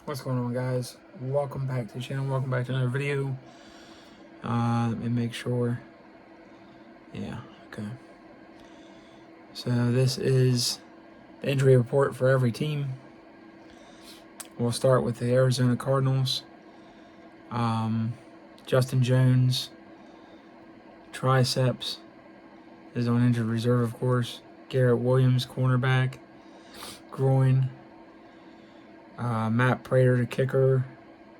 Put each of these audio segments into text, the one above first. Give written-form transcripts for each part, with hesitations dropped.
What's going on, guys? Welcome back to the channel. Welcome back to another video. Let me make sure. Yeah, okay. So this is the injury report for every team. We'll start with the Arizona Cardinals. Justin Jones, triceps, is on injured reserve, of course. Garrett Williams, cornerback, groin. Matt Prater, the kicker,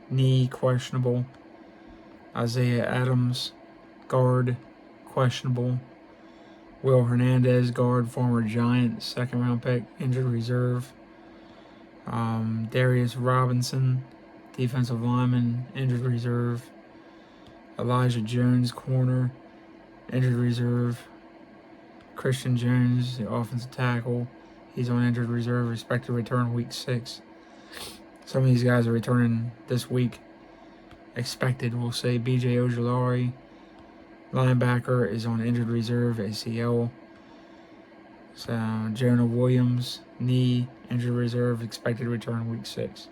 knee, questionable. Isaiah Adams, guard, questionable. Will Hernandez, guard, former Giant, second-round pick, injured reserve. Darius Robinson, defensive lineman, injured reserve. Elijah Jones, corner, injured reserve. Christian Jones, the offensive tackle, he's on injured reserve, expected to return week 6. Some of these guys are returning this week. Expected, we'll say. B.J. Ojulari, linebacker, is on injured reserve, ACL. So Jonah Williams, knee, injured reserve, expected to return week 6.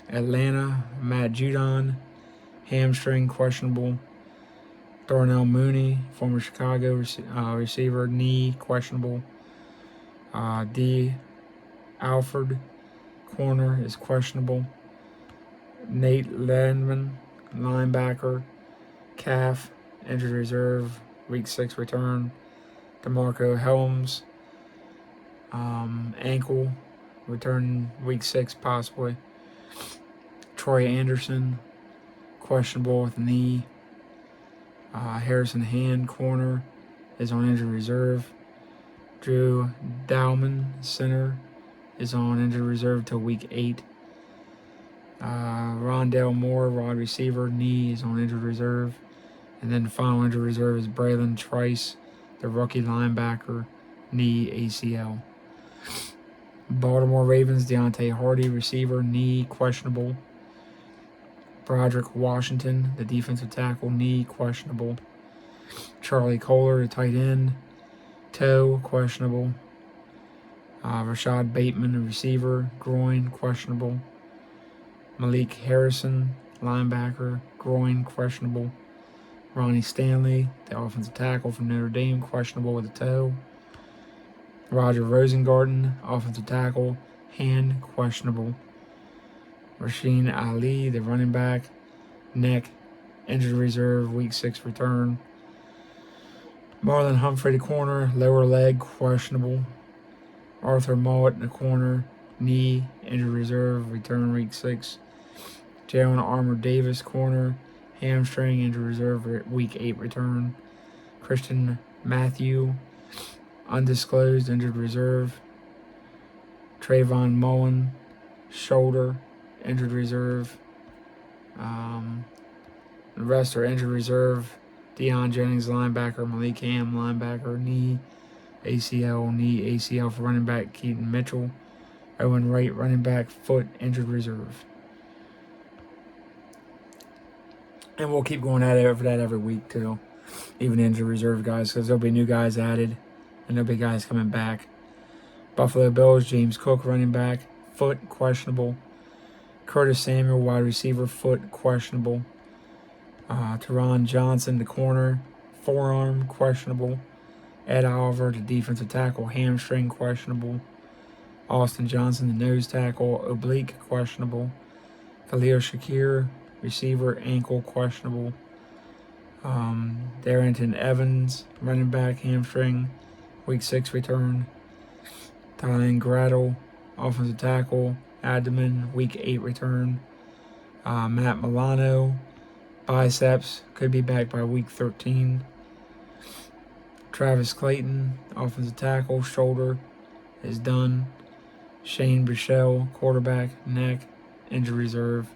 Atlanta, Matt Judon, hamstring, questionable. Darnell Mooney, former Chicago receiver, knee, questionable. D. Alford, corner, is questionable. Nate Landman, linebacker, calf, injured reserve, week 6 return. DeMarco Helms, ankle, return week 6 possibly. Troy Anderson, questionable with knee. Harrison Hand, corner, is on injured reserve. Drew Dowman, center, is on injured reserve till week 8. Rondell Moore, wide receiver, knee, is on injured reserve. And then the final injured reserve is Braylon Trice, the rookie linebacker, knee, ACL. Baltimore Ravens, Deontay Hardy, receiver, knee, questionable. Broderick Washington, the defensive tackle, knee, questionable. Charlie Kohler, the tight end, toe, questionable. Rashad Bateman, the receiver, groin, questionable. Malik Harrison, linebacker, groin, questionable. Ronnie Stanley, the offensive tackle from Notre Dame, questionable with a toe. Roger Rosengarten, offensive tackle, hand, questionable. Rasheen Ali, the running back, neck, injured reserve, week 6 return. Marlon Humphrey, the corner, lower leg, questionable. Arthur Mowat, the corner, knee, injured reserve, return week 6. Jalen Armour Davis, corner, hamstring, injured reserve, week 8 return. Christian Matthew, undisclosed, injured reserve. Trayvon Mullen, shoulder, injured reserve. The rest are injured reserve. Deion Jennings, linebacker. Malik Ham, linebacker, knee, ACL, knee, ACL for running back Keaton Mitchell. Owen Wright, running back, foot, injured reserve. And we'll keep going at it for that every week too, even injured reserve guys, because there'll be new guys added and there'll be guys coming back. Buffalo Bills, James Cook, running back, foot, questionable. Curtis Samuel, wide receiver, foot, questionable. Teron Johnson, the corner, forearm, questionable. Ed Oliver, the defensive tackle, hamstring, questionable. Austin Johnson, the nose tackle, oblique, questionable. Khalil Shakir, receiver, ankle, questionable. Darrington Evans, running back, hamstring, week 6 return. Tylen Gradle, offensive tackle, abdomen, week 8 return. Matt Milano, biceps, could be back by week 13. Travis Clayton, offensive tackle, shoulder, is done. Shane Buechele, quarterback, neck, injured reserve.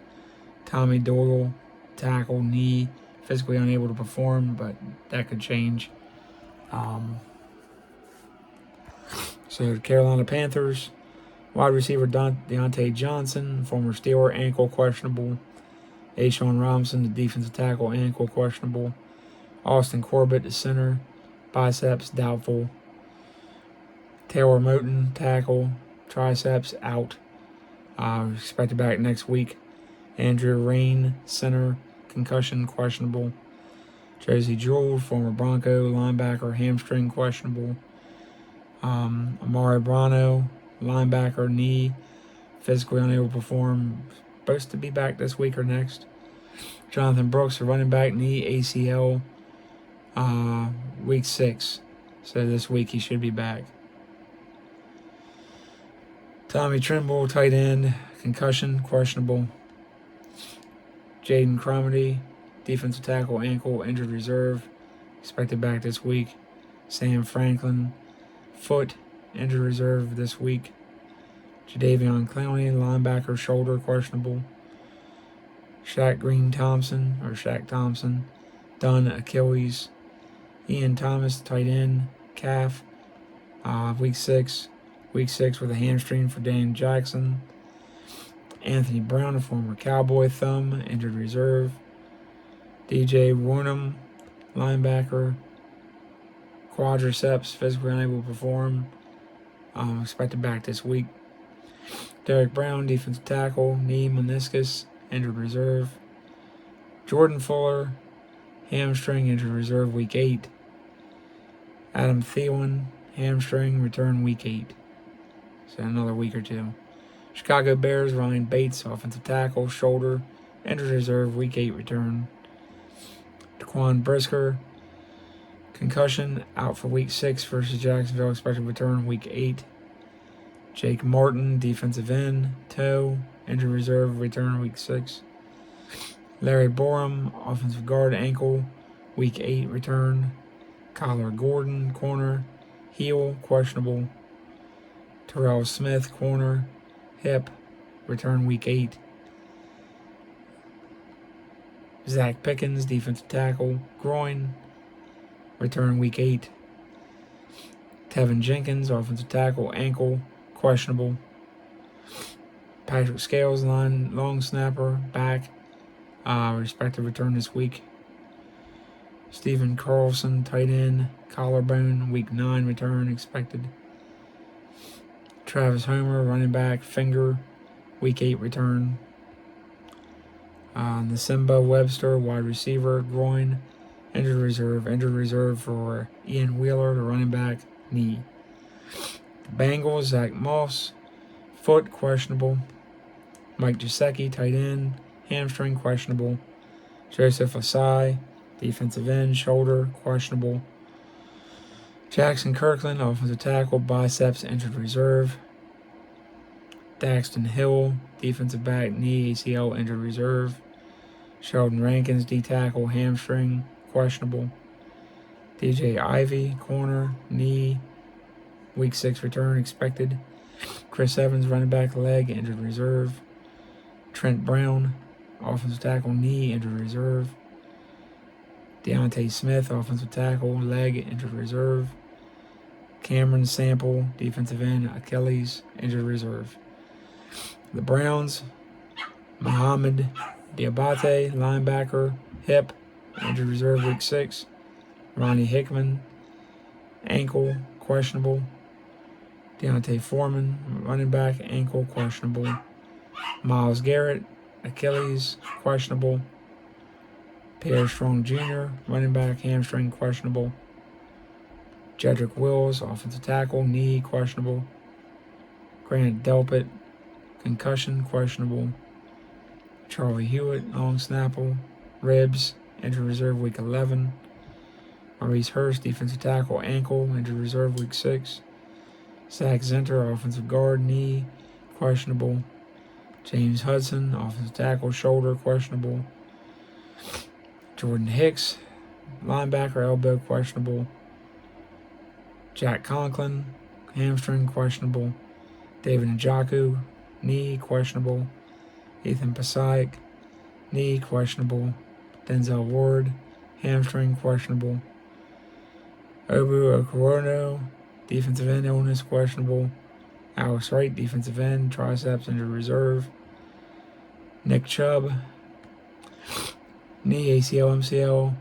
Tommy Doyle, tackle, knee, physically unable to perform, but that could change. So the Carolina Panthers, wide receiver Deontay Johnson, former Steeler, ankle, questionable. A'Shawn Robinson, the defensive tackle, ankle, questionable. Austin Corbett, the center, biceps, doubtful. Taylor Moton, tackle, triceps, out. Expected back next week. Andrew Rain, center, concussion, questionable. Josie Jewell, former Bronco, linebacker, hamstring, questionable. Amari Brano, linebacker, knee, physically unable to perform. Supposed to be back this week or next. Jonathan Brooks, running back, knee, ACL, week 6. So this week he should be back. Tommy Trimble, tight end, concussion, questionable. Jaden Cromedy, defensive tackle, ankle, injured reserve, expected back this week. Sam Franklin, foot, injured reserve this week. Jadeveon Clowney, linebacker, shoulder, questionable. Shaq Thompson, Dunn, Achilles. Ian Thomas, tight end, calf, week 6. Week 6 with a hamstring for Dan Jackson. Anthony Brown, a former Cowboy, thumb, injured reserve. DJ Woonham, linebacker, quadriceps, physically unable to perform, expected back this week. Derek Brown, defensive tackle, knee, meniscus, injured reserve. Jordan Fuller, hamstring, injured reserve, week 8. Adam Thielen, hamstring, return week 8. So another week or 2. Chicago Bears, Ryan Bates, offensive tackle, shoulder, injured reserve, week 8 return. Daquan Brisker, concussion, out for week 6 versus Jacksonville, expected return week 8. Jake Martin, defensive end, toe, injured reserve, return week 6. Larry Borum, offensive guard, ankle, week 8 return. Kyler Gordon, corner, heel, questionable. Terrell Smith, corner, hip, return week 8. Zach Pickens, defensive tackle, groin, return week 8. Tevin Jenkins, offensive tackle, ankle, questionable. Patrick Scales, long snapper, back, expected return this week. Stephen Carlson, tight end, collarbone, week 9 return expected. Travis Homer, running back, finger, week 8 return. Nasimba Webster, wide receiver, groin, injured reserve for Ian Wheeler, the running back, knee. The Bengals, Zach Moss, foot, questionable. Mike Gesicki, tight end, hamstring, questionable. Joseph Asai, defensive end, shoulder, questionable. Jackson Kirkland, offensive tackle, biceps, injured reserve. Daxton Hill, defensive back, knee, ACL, injured reserve. Sheldon Rankins, D-tackle, hamstring, questionable. DJ Ivy, corner, knee, week 6 return expected. Chris Evans, running back, leg, injured reserve. Trent Brown, offensive tackle, knee, injured reserve. Deontay Smith, offensive tackle, leg, injured reserve. Cameron Sample, defensive end, Achilles, injured reserve. The Browns, Muhammad Diabate, linebacker, hip, injured reserve week 6. Ronnie Hickman, ankle, questionable. Deontay Foreman, running back, ankle, questionable. Myles Garrett, Achilles, questionable. Pierre Strong Jr., running back, hamstring, questionable. Jedrick Wills, offensive tackle, knee, questionable. Grant Delpit, concussion, questionable. Charlie Hewitt, long snapper, ribs, injured reserve week 11. Maurice Hurst, defensive tackle, ankle, injured reserve week 6. Zach Zenter, offensive guard, knee, questionable. James Hudson, offensive tackle, shoulder, questionable. Jordan Hicks, linebacker, elbow, questionable. Jack Conklin, hamstring, questionable. David Njoku, knee, questionable. Ethan Pasaik, knee, questionable. Denzel Ward, hamstring, questionable. Obu Okorono, defensive end, illness, questionable. Alex Wright, defensive end, triceps, injured reserve. Nick Chubb, knee, ACL, MCL,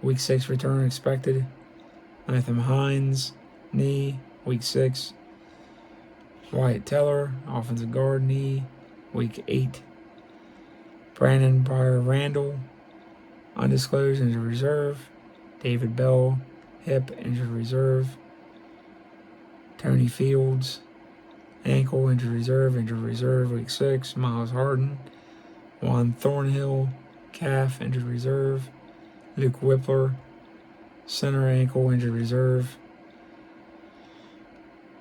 week 6 return expected. Nathan Hines, knee, week 6. Wyatt Teller, offensive guard, knee, week 8. Brandon Pryor Randall, undisclosed, injured reserve. David Bell, hip, injured reserve. Tony Fields, ankle, injured reserve, week 6. Miles Harden, Juan Thornhill, calf, injured reserve. Luke Whippler, center, ankle, injured reserve.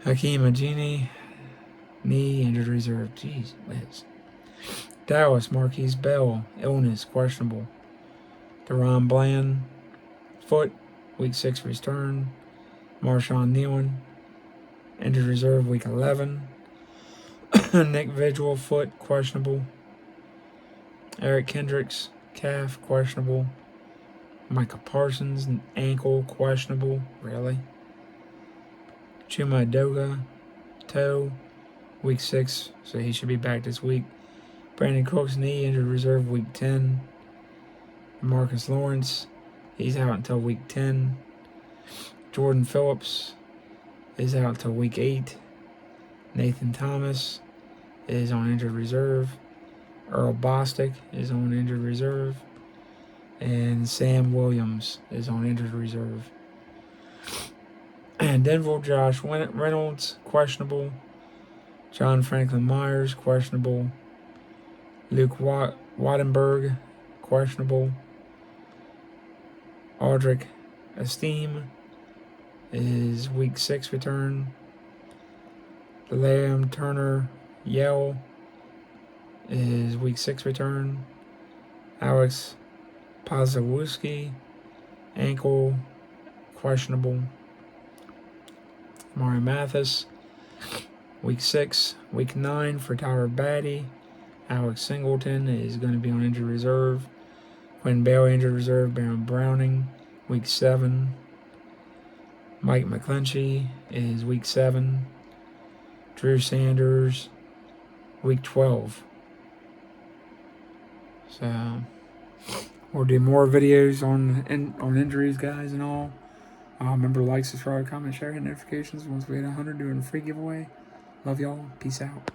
Hakeem Ajini, knee, injured reserve. Jeez whiz. Dallas Marquise Bell, illness, questionable. Deron Bland, foot, week 6 return. Marshawn Nealon, injured reserve, week 11. Nick Vigil, foot, questionable. Eric Kendricks, calf, questionable. Micah Parsons, ankle, questionable. Really? Chuma Edoga, toe, week 6, so he should be back this week. Brandon Cooks, knee, injured reserve, week 10. Marcus Lawrence, he's out until week 10. Jordan Phillips is out until week 8. Nathan Thomas is on injured reserve. Earl Bostic is on injured reserve. And Sam Williams is on injured reserve. And Denver Josh Reynolds, questionable. John Franklin Myers, questionable. Luke Wattenberg, questionable. Audric Esteem is week 6 return. Liam Turner Yell is week 6 return. Alex Pozowski, ankle, questionable. Mario Mathis, week 6. Week 9 for Tyler Batty. Alex Singleton is going to be on injured reserve. Quinn Bailey, injured reserve. Baron Browning, week 7. Mike McClinchy is week 7. Drew Sanders, week 12. So we'll do more videos on injuries, guys, and all. Remember to like, subscribe, comment, share, hit notifications once we hit 100, doing a free giveaway. Love y'all. Peace out.